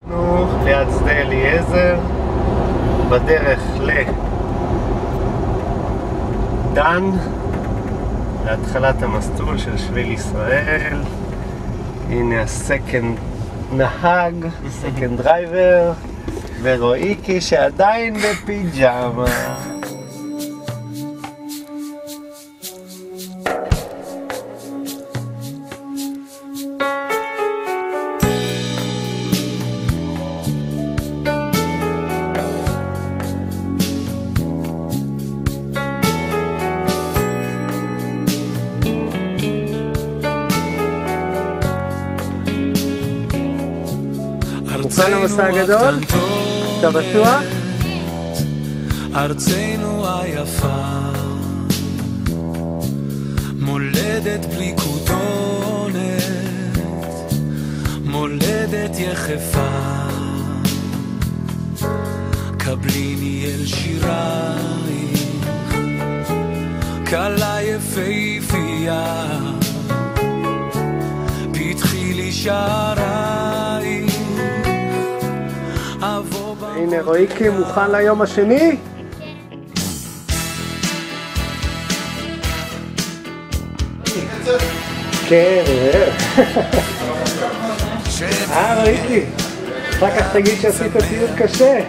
ליד שדה אליעזר, בדרך לדן, להתחלת המסלול של שביל ישראל. הנה הסקנד נהג, סקנד דרייבר, ורואיקי שעדיין בפיג'מה. מוכן למסע הגדול? אתה בטוח? ארצנו היפה, מולדת בלי כותונת, מולדת יחפה, קבליני אל שירייך, קלה יפהפייה, פתחי לי שערייך. הנה רואיקי מוכן ליום השני? כן, רואיקי, אחר כך תגיד שעשית ציוד קשה.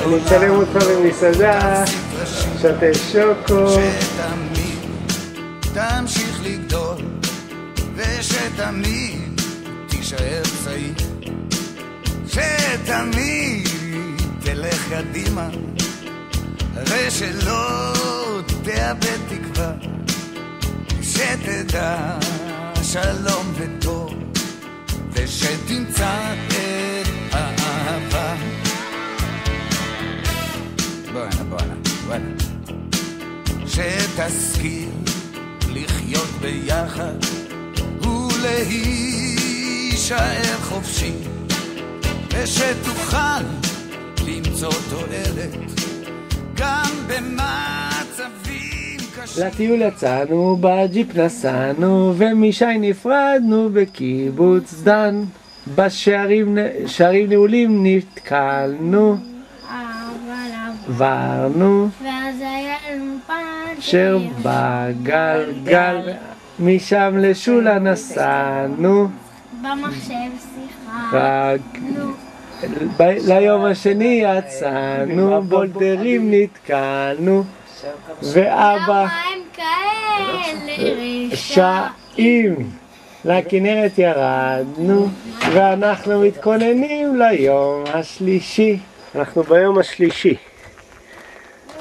אני מצלם אותך במסעדה, שתה שוקו. תמשיך לגדול ושתמיד תישאר צעיר, שתמיד תלך קדימה ושלא תאבד תקווה, שתדע שלום וטוב ושתמצא את האהבה. בואנה שתשכיל לחיות ביחד ולהישאר חופשי, ושתוכל למצוא תועלת גם במצבים קשים. לטיול יצאנו, בג'יפ נסענו, ומשי נפרדנו בקיבוץ דן. בשערים נעולים נתקלנו, עברנו, ואז היה לנו שר בגלגל, משם לשולה נסענו, במחשב שיחה. ליום השני יצאנו, בולדרים נתקלנו, ואבא למה הם כאלה רשעים. לכנרת ירדנו, ואנחנו מתכוננים ליום השלישי. אנחנו ביום השלישי,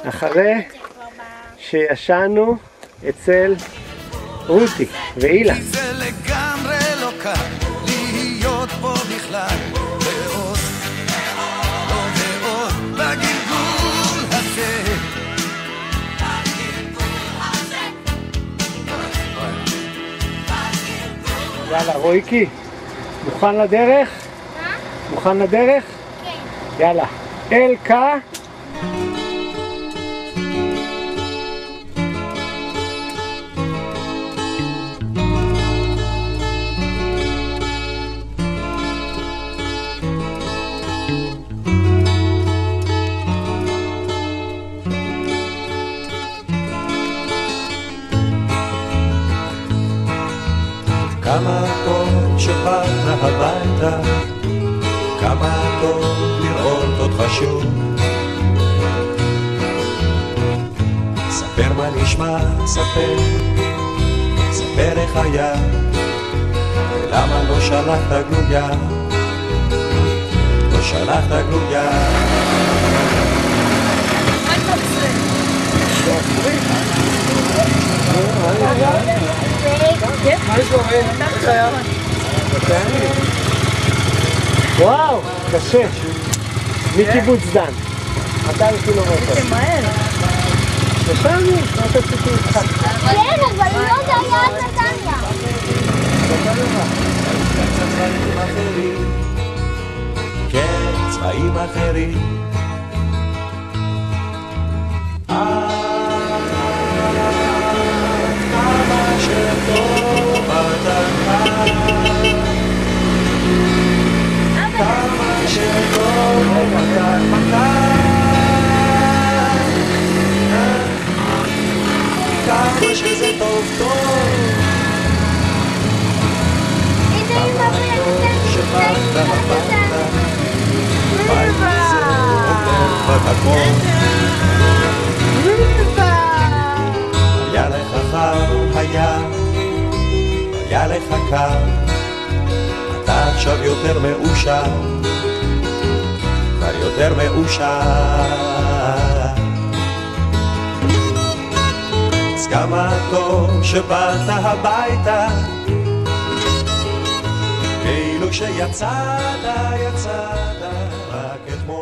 אחרי שישנו אצל רותי ואילה. זה לגמרי לא קל להיות פה בכלל, ועוד בגלגול הזה. יאללה רואיקי, מוכן לדרך? מוכן לדרך? כן. יאללה, אלקה. כמה טוב שבאת הביתה, כמה טוב לראות אותך שוב. ספר מה נשמע, ספר איך היה, ולמה לא שלחת גלויה, לא שלחת גלויה. מה אתה עושה? מה קורה? וואו, קשה. מקיבוץ דן 200 קילומטר. זה מהר. ישבנו, מה אתה ציפי איתך? כן, אבל לא זה היה עד נתניה. כן, צבעים אחרים. שטוב אתה כאן, כמה או שזה טוב טוב. הנה אמא ויש שבאת הביתה, בית זה אומר בדקות. היה לך חם, היה לך קר, אתה עכשיו יותר מאושר, כבר יותר מאושר. אז כמה טוב שבאת הביתה, כאילו שיצאת רק אתמול.